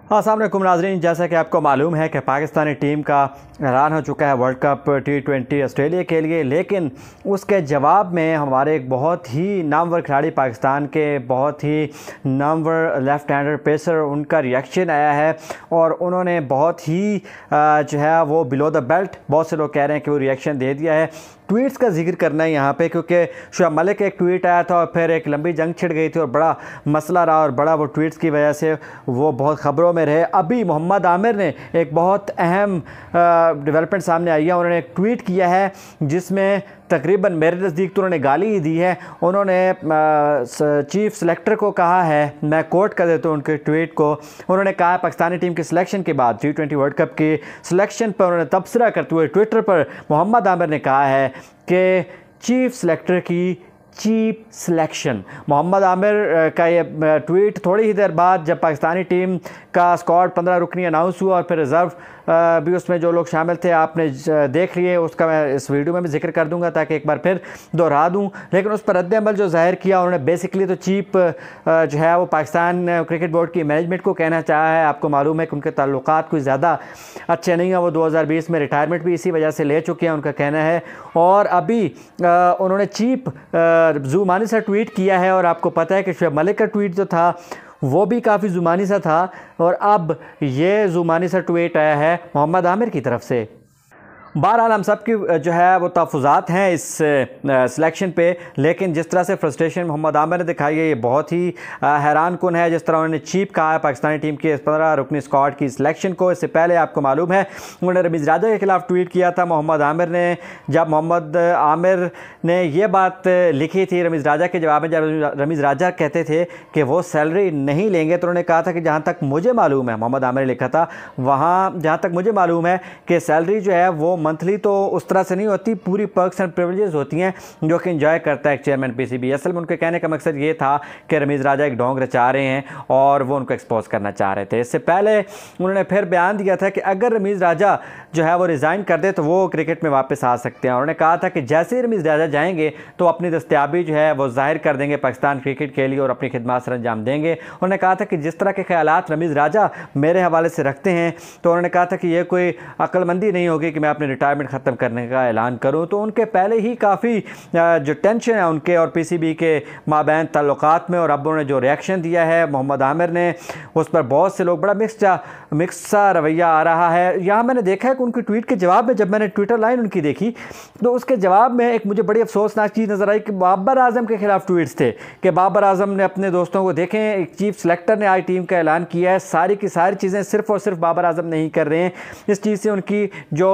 अस्सलाम वालेकुम नाज़रीन, जैसा कि आपको मालूम है कि पाकिस्तानी टीम का ऐलान हो चुका है वर्ल्ड कप T20 ऑस्ट्रेलिया के लिए, लेकिन उसके जवाब में हमारे एक बहुत ही नामवर खिलाड़ी पाकिस्तान के बहुत ही नामवर लेफ़्ट हैंडर पेसर उनका रिएक्शन आया है और उन्होंने बहुत ही जो है वो बिलो द बेल्ट, बहुत से लोग कह रहे हैं कि वो रिएक्शन दे दिया है। ट्वीट्स का जिक्र करना है यहाँ पे, क्योंकि शुएब मलिक का एक ट्वीट आया था और फिर एक लंबी जंग छिड़ गई थी और बड़ा मसला रहा और बड़ा वो ट्वीट्स की वजह से वो बहुत ख़बरों में रहे। अभी मोहम्मद आमिर ने एक बहुत अहम डेवलपमेंट सामने आई है। उन्होंने एक ट्वीट किया है जिसमें तकरीबन मेरे नज़दीक तो उन्होंने गाली ही दी है। उन्होंने चीफ सेलेक्टर को कहा है, मैं कोट कर देता हूँ उनके ट्वीट को। उन्होंने कहा पाकिस्तानी टीम की सिलेक्शन के बाद T20 वर्ल्ड कप की सिलेक्शन पर उन्होंने तबसरा करते हुए ट्विटर पर मोहम्मद आमिर ने कहा है कि चीफ सेलेक्टर की चीप सिलेक्शन। मोहम्मद आमिर का ये ट्वीट थोड़ी ही देर बाद जब पाकिस्तानी टीम का स्क्वाड 15 रुकनी अनाउंस हुआ और फिर रिज़र्व भी उसमें जो लोग शामिल थे आपने देख लिए, उसका मैं इस वीडियो में भी जिक्र कर दूंगा ताकि एक बार फिर दोहरा दूं। लेकिन उस पर रद्द-ए-अमल जो ज़ाहिर किया उन्होंने बेसिकली तो चीप जो है वो पाकिस्तान क्रिकेट बोर्ड की मैनेजमेंट को कहना चाहा है। आपको मालूम है कि उनके ताल्लुकात कोई ज़्यादा अच्छे नहीं हैं। वो 2020 में रिटायरमेंट भी इसी वजह से ले चुके हैं, उनका कहना है। और अभी उन्होंने चीप जुबानी सा ट्वीट किया है और आपको पता है कि शुएब मलिक का ट्वीट जो था वो भी काफ़ी जुबानी सा था और अब ये जुबानी सा ट्वीट आया है मोहम्मद आमिर की तरफ से। बहरहाल हम सब की जो है वो तहफ़्फ़ुज़ात हैं इस सिलेक्शन पे, लेकिन जिस तरह से फ्रस्ट्रेशन मोहम्मद आमिर ने दिखाई है ये बहुत ही हैरान कुन है। जिस तरह उन्होंने चीप कहा है पाकिस्तानी टीम की 15 रुकनी स्क्वाड की सिलेक्शन को। इससे पहले आपको मालूम है उन्होंने रमीज़ राजा के ख़िलाफ़ ट्वीट किया था मोहम्मद आमिर ने। जब मोहम्मद आमिर ने ये बात लिखी थी रमीज़ राजा के जवाब में, जब रमीज़ राजा कहते थे कि वो सैलरी नहीं लेंगे, तो उन्होंने कहा था कि जहाँ तक मुझे मालूम है, मोहम्मद आमिर ने लिखा था वहाँ जहाँ तक मुझे मालूम है कि सैलरी जो है वो मंथली तो उस तरह से नहीं होती, पूरी पर्क्स एंड प्रिविलेजेस होती हैं जो कि एंजॉय करता है एक चेयरमैन पीसीबी। असल में उनके कहने का मकसद ये था कि रमीज़ राजा एक ढोंग रचा रहे हैं और वो उनको एक्सपोज करना चाह रहे थे। इससे पहले उन्होंने फिर बयान दिया था कि अगर रमीज़ राजा जो है वो रिज़ाइन कर दे तो वो क्रिकेट में वापस आ सकते हैं। उन्होंने कहा था कि जैसे ही रमीज़ राजा जाएंगे तो अपनी दस्तयाबी जो है वो जाहिर कर देंगे पाकिस्तान क्रिकेट के लिए और अपनी खिदमत सर अंजाम देंगे। उन्होंने कहा था कि जिस तरह के ख्यालात रमीज़ राजा मेरे हवाले से रखते हैं, तो उन्होंने कहा था कि ये कोई अक्लमंदी नहीं होगी कि मैं अपनी रिटायरमेंट ख़त्म करने का ऐलान करूं। तो उनके पहले ही काफ़ी जो टेंशन है उनके और पीसीबी के माबैन ताल्लुकात में, और अब उन्होंने जो रिएक्शन दिया है मोहम्मद आमिर ने उस पर बहुत से लोग बड़ा मिक्स सा रवैया आ रहा है। यहाँ मैंने देखा है कि उनकी ट्वीट के जवाब में जब मैंने ट्विटर लाइन उनकी देखी तो उसके जवाब में एक मुझे बड़ी अफसोसनाक चीज़ नज़र आई कि बाबर आजम के खिलाफ ट्वीट्स थे कि बाबर आजम ने अपने दोस्तों को देखें, एक चीफ सेलेक्टर ने आज टीम का ऐलान किया है, सारी की सारी चीज़ें सिर्फ और सिर्फ बाबर आजम नहीं कर रहे हैं। इस चीज़ से उनकी जो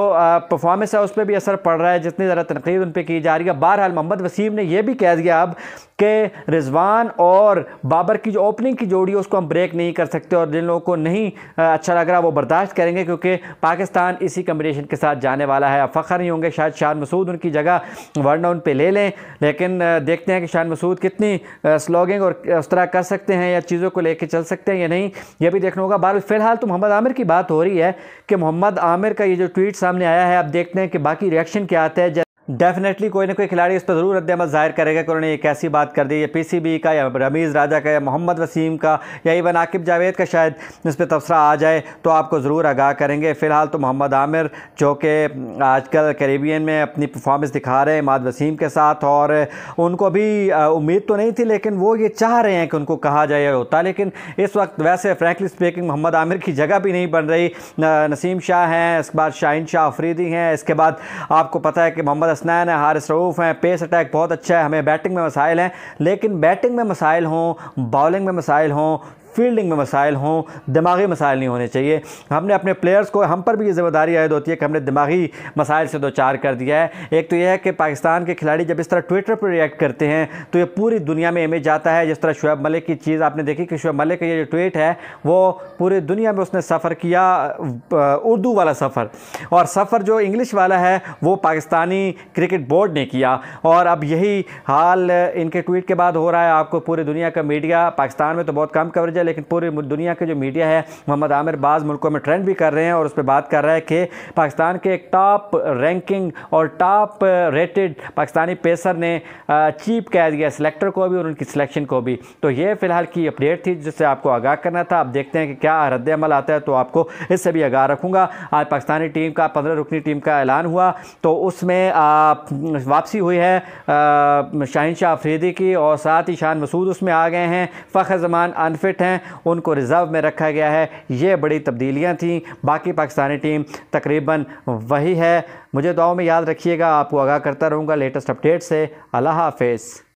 परफॉर्मेंस है उस पर भी असर पड़ रहा है, जितनी ज़्यादा तनकीद उन पर की जा रही है। बहरहाल मोहम्मद वसीम ने यह भी कह दिया अब कि रिजवान और बाबर की जो ओपनिंग की जोड़ी है उसको हम ब्रेक नहीं कर सकते और जिन लोगों को नहीं अच्छा लग रहा वो बर्दाश्त करेंगे, क्योंकि पाकिस्तान इसी कम्बिनेशन के साथ जाने वाला है। अब फ़ख्र नहीं होंगे, शायद शान मसूद उनकी जगह वर्ल्ड डाउन पे ले लें, लेकिन देखते हैं कि शान मसूद कितनी स्लोगिंग और उस तरह कर सकते हैं या चीज़ों को लेकर चल सकते हैं या नहीं, यह भी देखना होगा। बहरहाल फ़िलहाल तो मोहम्मद आमिर की बात हो रही है कि मोहम्मद आमिर का ये जो ट्वीट सामने आया है, अब देखते हैं कि बाकी रिएक्शन क्या आता है। डेफिनेटली कोई ना कोई खिलाड़ी इस पर ज़रूर रद्द-ए-अमल ज़ाहिर करेगा कि उन्होंने एक ऐसी बात कर दी है पीसीबी का या रमीज़ राजा का या मोहम्मद वसीम का या इवन आकिब जावेद का शायद इस पर तबसरा आ जाए तो आपको ज़रूर आगाह करेंगे। फ़िलहाल तो मोहम्मद आमिर जो कि आजकल कैरेबियन में अपनी परफॉर्मेंस दिखा रहे हैं इमाद वसीम के साथ, और उनको भी उम्मीद तो नहीं थी लेकिन वो ये चाह रहे हैं कि उनको कहा जाए होता, लेकिन इस वक्त वैसे फ्रैंकली स्पीकिंग मोहम्मद आमिर की जगह भी नहीं बन रही। नसीम शाह हैं, इसके बाद शाहीन शाह अफरीदी हैं, इसके बाद आपको पता है कि मोहम्मद हसनैन है, हारिस रऊफ़ हैं, पेस अटैक बहुत अच्छा है। हमें बैटिंग में मसाइल हैं, लेकिन बैटिंग में मसाइल हों, बॉलिंग में मसाइल हों, फील्डिंग में मसाइल हों, दिमागी मसाइल नहीं होने चाहिए। हमने अपने प्लेयर्स को, हम पर भी ये ज़िम्मेदारी आयद होती है कि हमने दिमागी मसाइल से दो चार कर दिया है। एक तो यह है कि पाकिस्तान के खिलाड़ी जब इस तरह ट्विटर पर रिएक्ट करते हैं तो ये पूरी दुनिया में इमेज आता है। जिस तरह शुएब मलिक की चीज़ आपने देखी कि शुएब मलिक का ये जो ट्वीट है वो पूरी दुनिया में उसने सफ़र किया, उर्दू वाला सफ़र, और सफ़र जो इंग्लिश वाला है वो पाकिस्तानी क्रिकेट बोर्ड ने किया, और अब यही हाल इनके ट्वीट के बाद हो रहा है। आपको पूरी दुनिया का मीडिया, पाकिस्तान में तो बहुत कम कवरेज है लेकिन पूरी दुनिया के जो मीडिया है मोहम्मद आमिर बाज़ मुल्कों में ट्रेंड भी कर रहे हैं और उस पर बात कर रहा है कि पाकिस्तान के एक टॉप रैंकिंग और टॉप रेटेड पाकिस्तानी पेसर ने चीप कह दिया सिलेक्टर को भी और उनकी सिलेक्शन को भी। तो ये फ़िलहाल की अपडेट थी जिससे आपको आगाह करना था। अब देखते हैं कि क्या रद्द-ए-अमल आता है, तो आपको इससे भी आगाह रखूँगा। आज पाकिस्तानी टीम का 15 रुकनी टीम का ऐलान हुआ, तो उसमें वापसी हुई है शाहीन शाह अफरीदी की और साथ ही शान मसूद उसमें आ गए हैं। फ़खर ज़मान अनफिट हैं, उनको रिज़र्व में रखा गया है। ये बड़ी तब्दीलियाँ थीं। बाकी पाकिस्तानी टीम तकरीबन वही है। मुझे दुआओं में याद रखिएगा, आपको आगाह करता रहूँगा लेटेस्ट अपडेट से। अल्लाह हाफ़िज़।